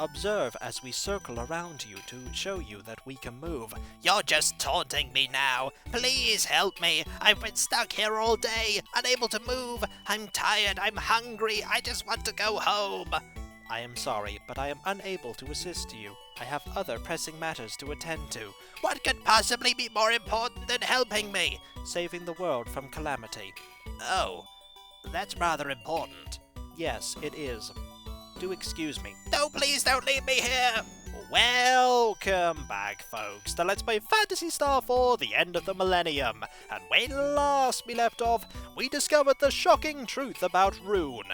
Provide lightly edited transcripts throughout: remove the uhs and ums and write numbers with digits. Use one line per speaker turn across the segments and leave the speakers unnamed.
Observe as we circle around you to show you that we can move.
You're just taunting me now. Please help me. I've been stuck here all day, unable to move. I'm tired, I'm hungry, I just want to go home.
I am sorry, but I am unable to assist you. I have other pressing matters to attend to.
What could possibly be more important than helping me?
Saving the world from calamity.
Oh, that's rather important.
Yes, it is. Do excuse me.
No, please don't leave me here!
Welcome back, folks, to Let's Play Phantasy Star for the end of the millennium. And when last we left off, we discovered the shocking truth about Rune.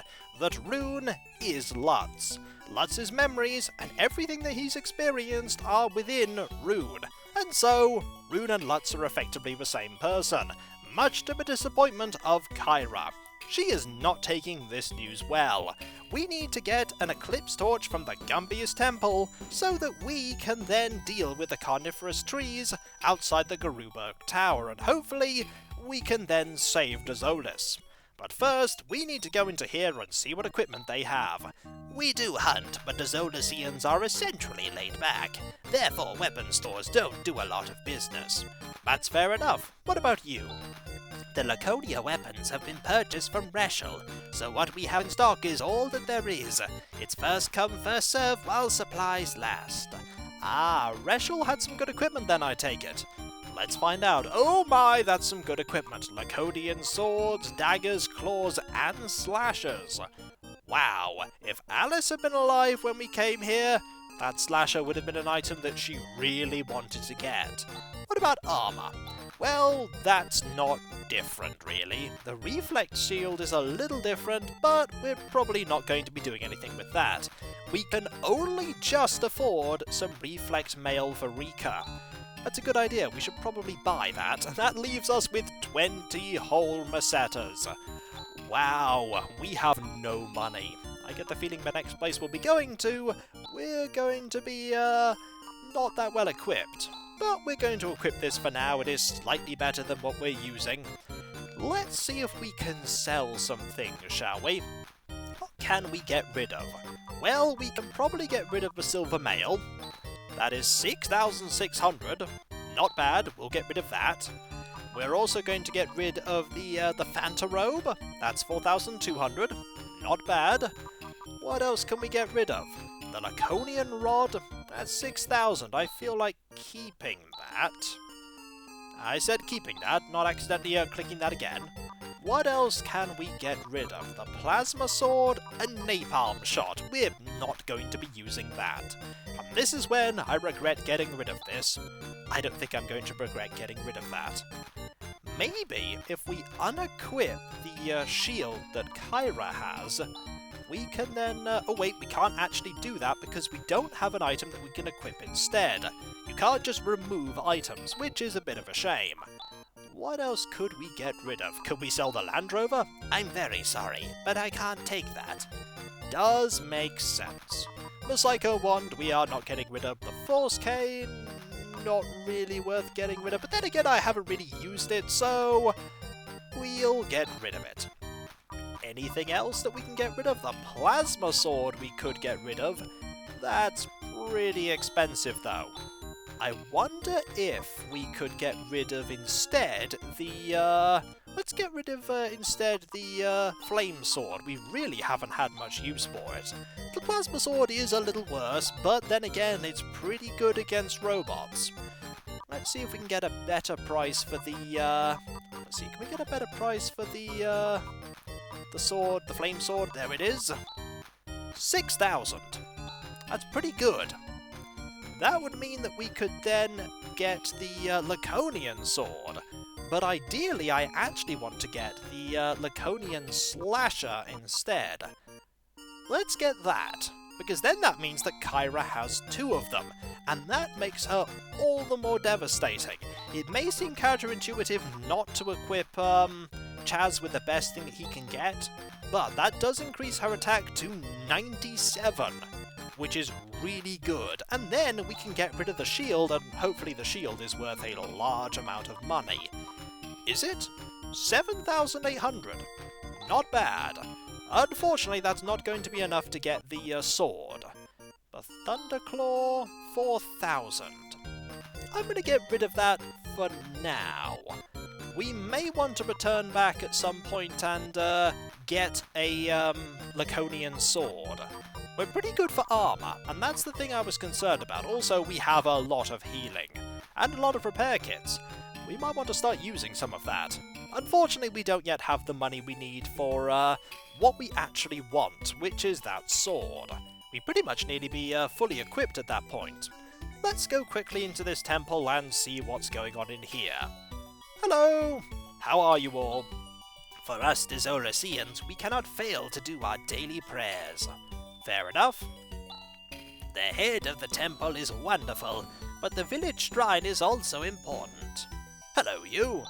That Rune is Lutz. Lutz's memories and everything that he's experienced are within Rune. And so, Rune and Lutz are effectively the same person, much to the disappointment of Kyra. She is not taking this news well. We need to get an Eclipse Torch from the Gumbious Temple so that we can then deal with the carnivorous trees outside the Garuberk Tower, and hopefully we can then save Dozolis. But first, we need to go into here and see what equipment they have.
We do hunt, but Dozolisians are essentially laid back. Therefore, weapon stores don't do a lot of business.
That's fair enough. What about you?
The Laconia weapons have been purchased from Reshel, so what we have in stock is all that there is. It's first come, first serve while supplies last.
Ah, Reshel had some good equipment then, I take it. Let's find out. Oh my, that's some good equipment. Laconian swords, daggers, claws, and slashers. Wow, if Alice had been alive when we came here, that slasher would have been an item that she really wanted to get. What about armor? Well, that's not different, really. The reflect shield is a little different, but we're probably not going to be doing anything with that. We can only just afford some reflex mail for Rika. That's a good idea, we should probably buy that, and that leaves us with 20 whole Masetas. Wow, we have no money. I get the feeling the next place we'll be going to, we're going to be, not that well equipped. But we're going to equip this for now, it is slightly better than what we're using. Let's see if we can sell some things, shall we? What can we get rid of? Well, we can probably get rid of the silver mail. That is 6,600. Not bad, we'll get rid of that. We're also going to get rid of the Phanta robe. That's 4,200. Not bad. What else can we get rid of? The Laconian rod. That's 6,000. I feel like keeping that. I said keeping that, not accidentally clicking that again. What else can we get rid of? The plasma sword and napalm shot. We're not going to be using that. And this is when I regret getting rid of this. I don't think I'm going to regret getting rid of that. Maybe if we unequip the shield that Kyra has, we can then... oh wait, we can't actually do that because we don't have an item that we can equip instead. You can't just remove items, which is a bit of a shame. What else could we get rid of? Could we sell the Land Rover?
I'm very sorry, but I can't take that.
Does make sense. The Psycho Wand, we are not getting rid of. The Force Cane, not really worth getting rid of. But then again, I haven't really used it, so we'll get rid of it. Anything else that we can get rid of? The Plasma Sword we could get rid of. That's pretty expensive, though. I wonder if we could get rid of instead the, let's get rid of instead the Flame Sword. We really haven't had much use for it. The Plasma Sword is a little worse, but then again, it's pretty good against robots. Let's see if we can get a better price for the, let's see, can we get a better price for the sword, the Flame Sword? There it is. 6,000. That's pretty good. That would mean that we could then get the Laconian sword, but ideally I actually want to get the Laconian slasher instead. Let's get that, because then that means that Kyra has 2 of them, and that makes her all the more devastating. It may seem counterintuitive not to equip Chaz with the best thing that he can get, but that does increase her attack to 97. Which is really good, and then we can get rid of the shield, and hopefully the shield is worth a large amount of money. Is it? 7,800. Not bad. Unfortunately, that's not going to be enough to get the sword. The Thunderclaw, 4,000. I'm going to get rid of that for now. We may want to return back at some point and get a Laconian sword. We're pretty good for armor, and that's the thing I was concerned about. Also, we have a lot of healing, and a lot of repair kits. We might want to start using some of that. Unfortunately, we don't yet have the money we need for what we actually want, which is that sword. We pretty much need to be fully equipped at that point. Let's go quickly into this temple and see what's going on in here. Hello! How are you all?
For us Desolicians, we cannot fail to do our daily prayers.
Fair enough.
The head of the temple is wonderful, but the village shrine is also important.
Hello, you.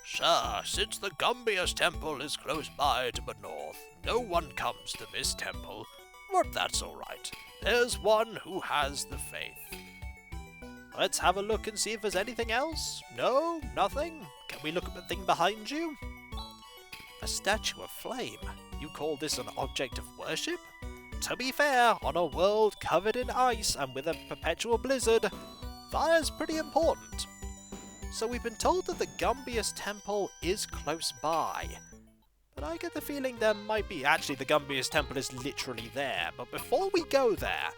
Sir, since the Gumbious Temple is close by to the north, no one comes to this temple. But that's alright. There's one who has the faith.
Let's have a look and see if there's anything else. No? Nothing? Can we look at the thing behind you? A statue of flame. You call this an object of worship? To be fair, on a world covered in ice and with a perpetual blizzard, fire's pretty important. So we've been told that the Gumbious Temple is close by. But I get the feeling there might be... Actually, the Gumbious Temple is literally there. But before we go there,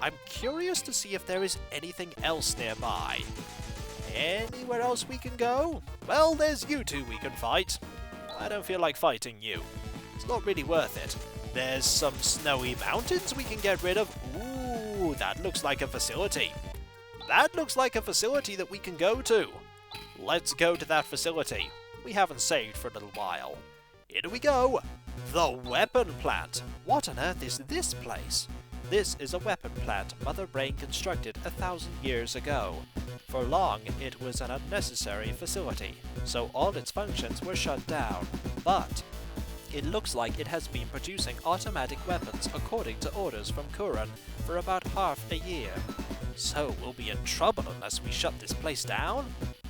I'm curious to see if there is anything else nearby. Anywhere else we can go? Well, there's you two we can fight. I don't feel like fighting you. It's not really worth it. There's some snowy mountains we can get rid of. Ooh, that looks like a facility. That looks like a facility that we can go to. Let's go to that facility. We haven't saved for a little while. Here we go. The weapon plant. What on earth is this place? This is a weapon plant Mother Brain constructed 1,000 years ago. For long, it was an unnecessary facility, so all its functions were shut down. But it looks like it has been producing automatic weapons according to orders from Kuran for about half a year. So we'll be in trouble unless we shut this place down?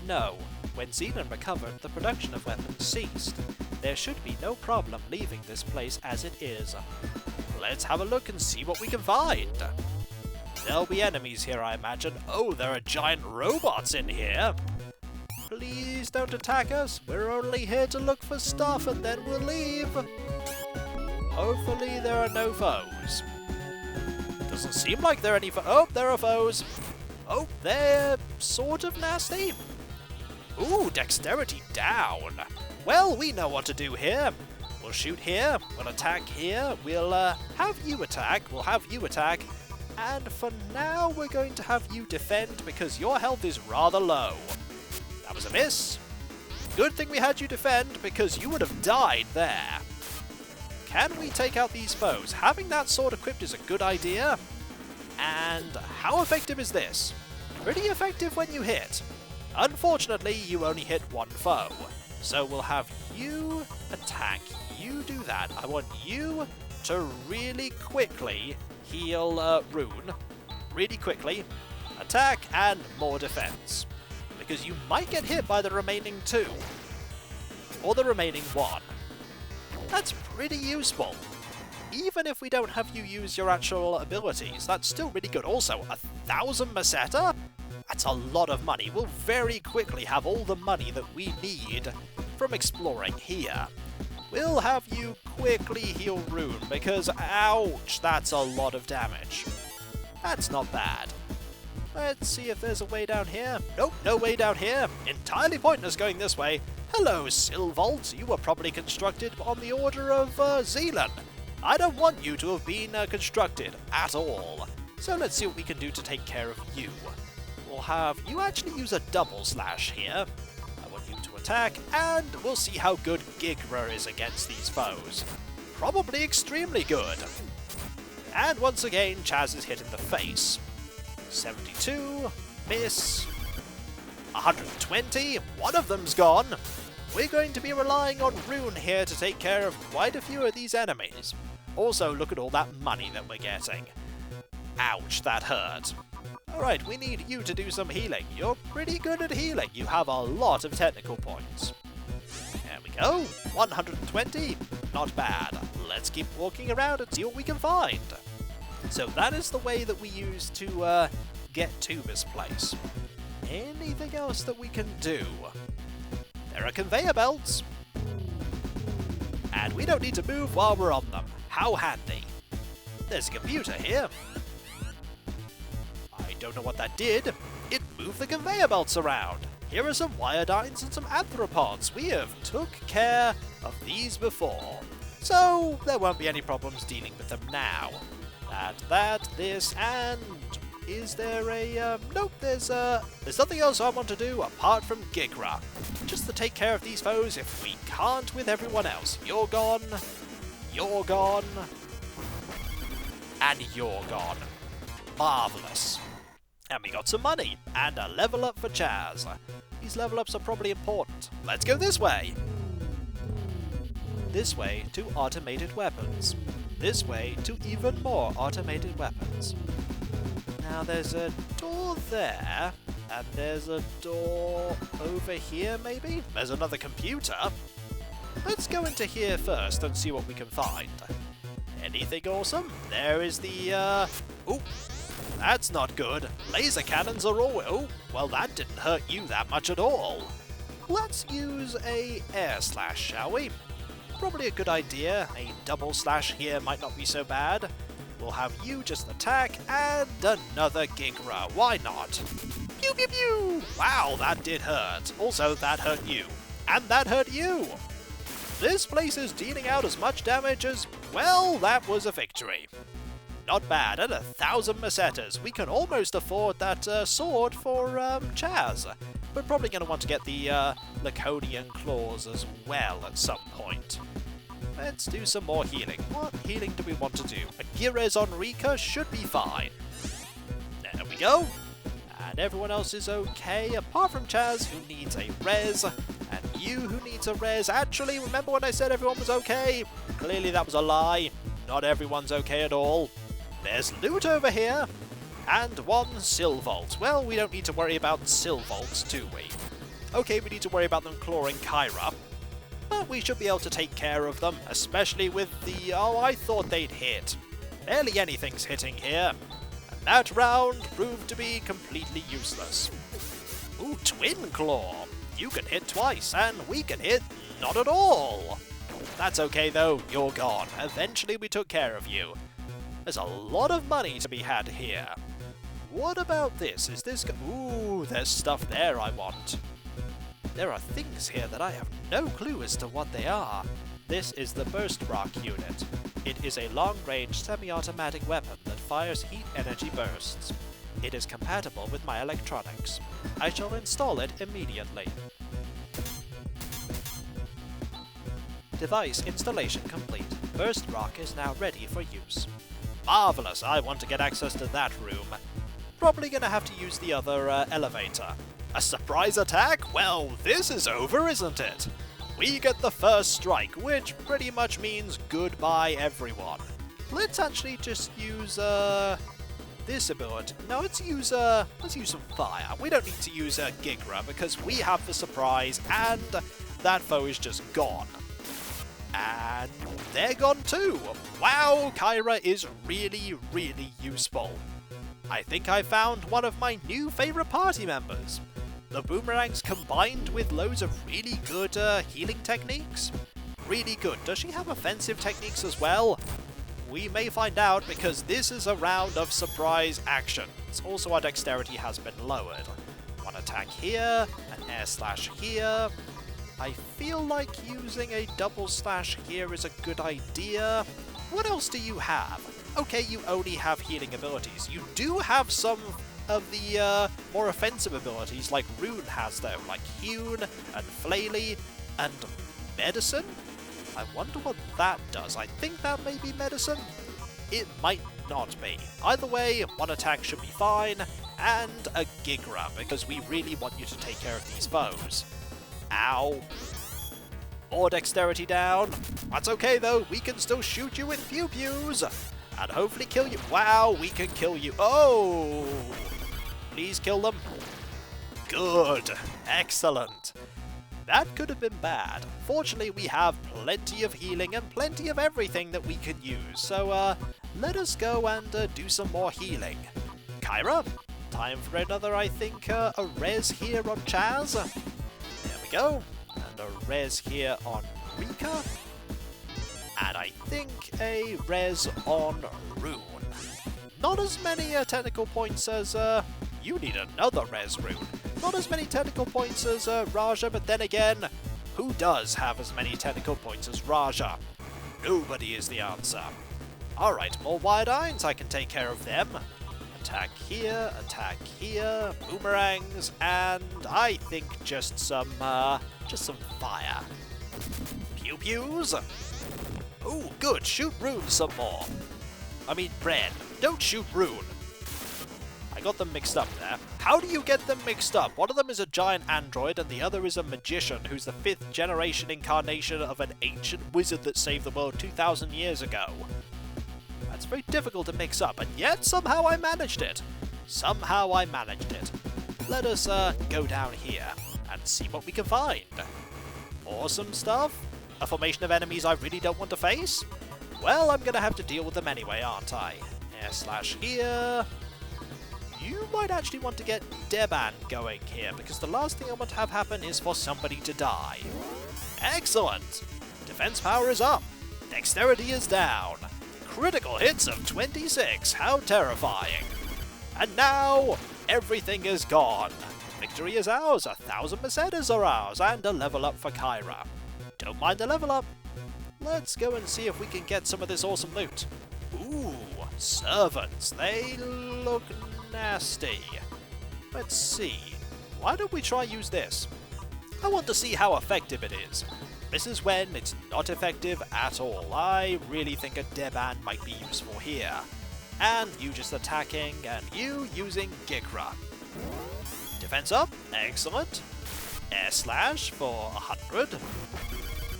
No. When Zealand recovered, the production of weapons ceased. There should be no problem leaving this place as it is. Let's have a look and see what we can find. There'll be enemies here, I imagine. Oh, there are giant robots in here. Please don't attack us. We're only here to look for stuff and then we'll leave. Hopefully there are no foes. Doesn't seem like there are any Oh, there are foes. Oh, they're sort of nasty. Ooh, dexterity down. Well, we know what to do here. We'll shoot here, we'll attack here, we'll have you attack, and for now we're going to have you defend because your health is rather low. That was a miss. Good thing we had you defend because you would have died there. Can we take out these foes? Having that sword equipped is a good idea. And how effective is this? Pretty effective when you hit. Unfortunately, you only hit one foe. So we'll have you attack. You do that. I want you to really quickly heal Rune. Really quickly. Attack and more defense. Because you might get hit by the remaining two. Or the remaining one. That's pretty useful. Even if we don't have you use your actual abilities, that's still really good. Also, 1,000 Meseta? That's a lot of money. We'll very quickly have all the money that we need from exploring here. We'll have you quickly heal Rune, because ouch, that's a lot of damage. That's not bad. Let's see if there's a way down here. Nope, no way down here. Entirely pointless going this way. Hello, Sylvault. You were probably constructed on the order of Zealand. I don't want you to have been constructed at all. So let's see what we can do to take care of you. We'll have you actually use a double slash here. I want you to attack, and we'll see how good Gigra is against these foes. Probably extremely good. And once again, Chaz is hit in the face. 72, miss. 120, one of them's gone. We're going to be relying on Rune here to take care of quite a few of these enemies. Also, look at all that money that we're getting. Ouch, that hurt. Alright, we need you to do some healing. You're pretty good at healing. You have a lot of technical points. There we go. 120. Not bad. Let's keep walking around and see what we can find. So that is the way that we use to get to this place. Anything else that we can do? There are conveyor belts. And we don't need to move while we're on them. How handy. There's a computer here. I don't know what that did. It moved the conveyor belts around. Here are some Wyodynes and some Arthropods. We have took care of these before. So there won't be any problems dealing with them now. This, and is there a, nope, there's nothing else I want to do apart from Gigra. Just to take care of these foes if we can't with everyone else. You're gone, and you're gone. Marvellous. And we got some money, and a level up for Chaz. These level ups are probably important. Let's go this way. This way to automated weapons. This way to even more automated weapons. Now there's a door there, and there's a door over here maybe? There's another computer. Let's go into here first and see what we can find. Anything awesome? There is the, ooh, that's not good. Laser cannons are all, oh, well that didn't hurt you that much at all. Let's use a air slash, shall we? Probably a good idea. A double slash here might not be so bad. We'll have you just attack, and another Gigra. Why not? Pew pew pew! Wow, that did hurt. Also, that hurt you. And that hurt you! This place is dealing out as much damage as... well, that was a victory. Not bad, and 1,000 Mesetas. We can almost afford that sword for Chaz. We're probably going to want to get the Laconian claws as well at some point. Let's do some more healing. What healing do we want to do? A Gires on Rika should be fine. There we go. And everyone else is okay, apart from Chaz, who needs a res, and you, who needs a res. Actually, remember when I said everyone was okay? Clearly that was a lie. Not everyone's okay at all. There's loot over here, and one Silvault. Well, we don't need to worry about Silvaults, do we? Okay, we need to worry about them clawing Kyra, but we should be able to take care of them, especially with the... oh, I thought they'd hit. Barely anything's hitting here. And that round proved to be completely useless. Ooh, Twin Claw. You can hit twice, and we can hit not at all. That's okay though, you're gone. Eventually we took care of you. There's a lot of money to be had here. What about this? Is this... ooh, there's stuff there I want. There are things here that I have no clue as to what they are. This is the Burst Rock unit. It is a long-range semi-automatic weapon that fires heat energy bursts. It is compatible with my electronics. I shall install it immediately. Device installation complete. Burst Rock is now ready for use. Marvellous! I want to get access to that room. Probably gonna have to use the other elevator. A surprise attack? Well, this is over, isn't it? We get the first strike, which pretty much means goodbye everyone. Let's actually just use this ability. No, let's use some fire. We don't need to use Gigra because we have the surprise and that foe is just gone. And they're gone too. Wow, Kyra is really, really useful. I think I found one of my new favourite party members. The boomerangs combined with loads of really good healing techniques. Really good. Does she have offensive techniques as well? We may find out because this is a round of surprise actions. Also, our dexterity has been lowered. One attack here, an air slash here. I feel like using a double slash here is a good idea. What else do you have? Okay, you only have healing abilities. You do have some of the more offensive abilities like Rune has though, like Hewn and Flaily and Medicine? I wonder what that does. I think that may be Medicine. It might not be. Either way, one attack should be fine, and a Gigra, because we really want you to take care of these foes. Ow. More dexterity down. That's okay though, we can still shoot you with pew-pews, and hopefully kill you. Wow, we can kill you. Oh! Please kill them. Good. Excellent. That could have been bad. Fortunately, we have plenty of healing and plenty of everything that we could use, so let us go and do some more healing. Kyra, time for another, I think, a res here on Chaz. There we go. And a res here on Rika. And I think a res on Rune. Not as many technical points as, you need another res, Rune. Not as many technical points as Raja, but then again, who does have as many technical points as Raja? Nobody is the answer. Alright, more wide irons, I can take care of them. Attack here, boomerangs, and I think just some fire. Pew pews. Oh, good, shoot Rune some more. I mean, Ren, don't shoot Rune. I got them mixed up there. How do you get them mixed up? One of them is a giant android and the other is a magician who's the 5th generation incarnation of an ancient wizard that saved the world 2,000 years ago. That's very difficult to mix up, and yet somehow I managed it. Let us go down here and see what we can find. Awesome stuff. A formation of enemies I really don't want to face? Well, I'm gonna have to deal with them anyway, aren't I? Air/ here. You might actually want to get Deban going here, because the last thing I want to have happen is for somebody to die. Excellent! Defense power is up. Dexterity is down. Critical hits of 26, how terrifying. And now, everything is gone. Victory is ours, 1,000 pesetas are ours, and a level up for Kyra. Don't mind the level up. Let's go and see if we can get some of this awesome loot. Ooh, servants, they look nasty. Let's see. Why don't we try use this? I want to see how effective it is. This is when it's not effective at all. I really think a Deban might be useful here. And you just attacking, and you using Gigra. Defense up, excellent. Air/ for 100.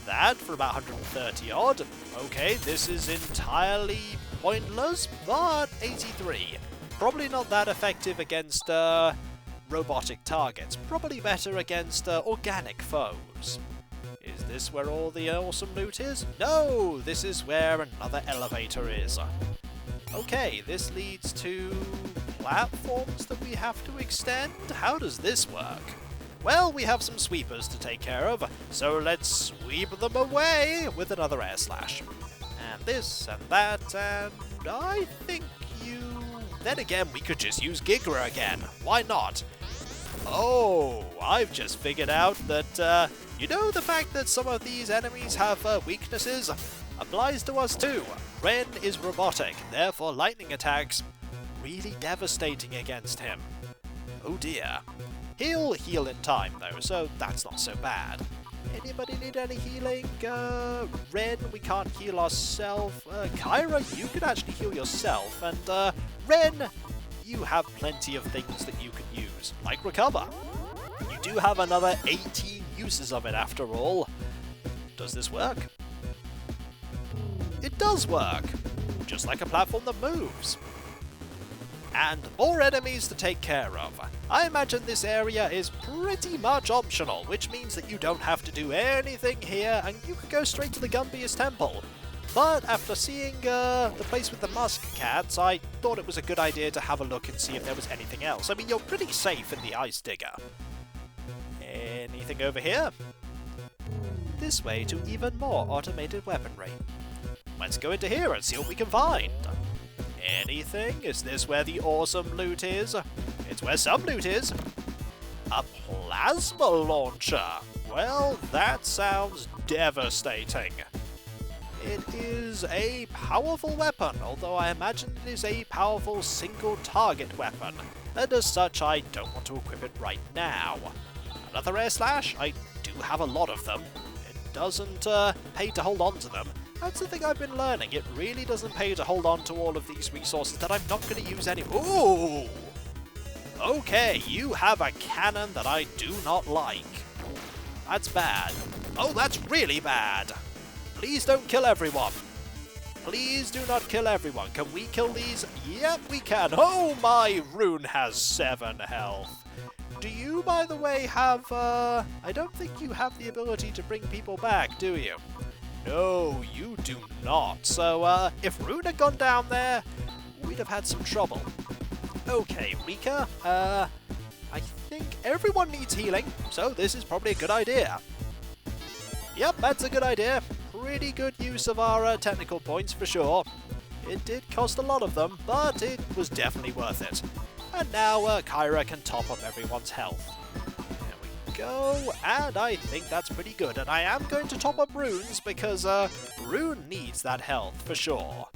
That for about 130 odd. Okay, this is entirely pointless, but 83. Probably not that effective against robotic targets. Probably better against organic foes. Is this where all the awesome loot is? No! This is where another elevator is. Okay, this leads to platforms that we have to extend? How does this work? Well, we have some sweepers to take care of, so let's sweep them away with another air/. And this and that, and I think you... Then again, we could just use Gigra again. Why not? Oh, I've just figured out that, you know, the fact that some of these enemies have weaknesses applies to us too. Ren is robotic, therefore lightning attacks really devastating against him. Oh dear. He'll heal in time though, so that's not so bad. Anybody need any healing? Ren, we can't heal ourselves. Kyra, you can actually heal yourself, and Ren, you have plenty of things that you can use, like recover. You do have another 18 uses of it after all. Does this work? It does work! Just like a platform that moves. And more enemies to take care of. I imagine this area is pretty much optional, which means that you don't have to do anything here and you can go straight to the Gumbious Temple. But after seeing the place with the musk cats, I thought it was a good idea to have a look and see if there was anything else. I mean, you're pretty safe in the Ice Digger. Anything over here? This way to even more automated weaponry. Let's go into here and see what we can find. Anything? Is this where the awesome loot is? It's where some loot is. A plasma launcher. Well, that sounds devastating. It is a powerful weapon, although I imagine it is a powerful single target weapon, and as such I don't want to equip it right now. Another air/. I do have a lot of them. It doesn't pay to hold on to them. That's the thing I've been learning. It really doesn't pay to hold on to all of these resources that I'm not going to use anymore. Ooh! Okay, you have a cannon that I do not like. That's bad. Oh, that's really bad. Please don't kill everyone. Please do not kill everyone. Can we kill these? Yep, we can. Oh, my Rune has 7 health. Do you, by the way, have... I don't think you have the ability to bring people back, do you? No, you do not. So, if Rune had gone down there, we'd have had some trouble. Okay, Rika, I think everyone needs healing, so this is probably a good idea. Yep, that's a good idea. Pretty good use of our technical points for sure. It did cost a lot of them, but it was definitely worth it. And now Kyra can top up everyone's health. There we go, and I think that's pretty good. And I am going to top up Rune's because Rune needs that health for sure.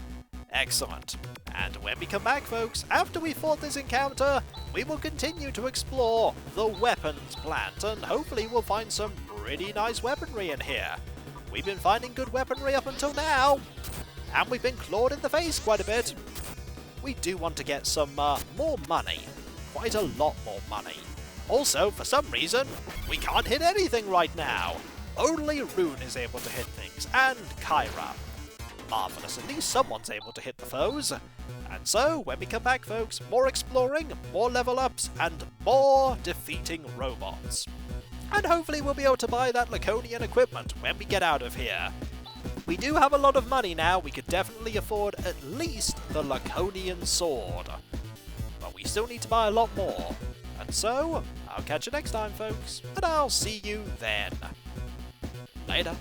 Excellent. And when we come back, folks, after we fought this encounter, we will continue to explore the weapons plant, and hopefully we'll find some pretty nice weaponry in here. We've been finding good weaponry up until now, and we've been clawed in the face quite a bit. We do want to get some more money. Quite a lot more money. Also, for some reason, we can't hit anything right now. Only Rune is able to hit things, and Kyra. Marvellous, at least someone's able to hit the foes. And so, when we come back, folks, more exploring, more level ups, and more defeating robots. And hopefully we'll be able to buy that Laconian equipment when we get out of here. We do have a lot of money now, we could definitely afford at least the Laconian sword. But we still need to buy a lot more. And so, I'll catch you next time, folks, and I'll see you then. Later.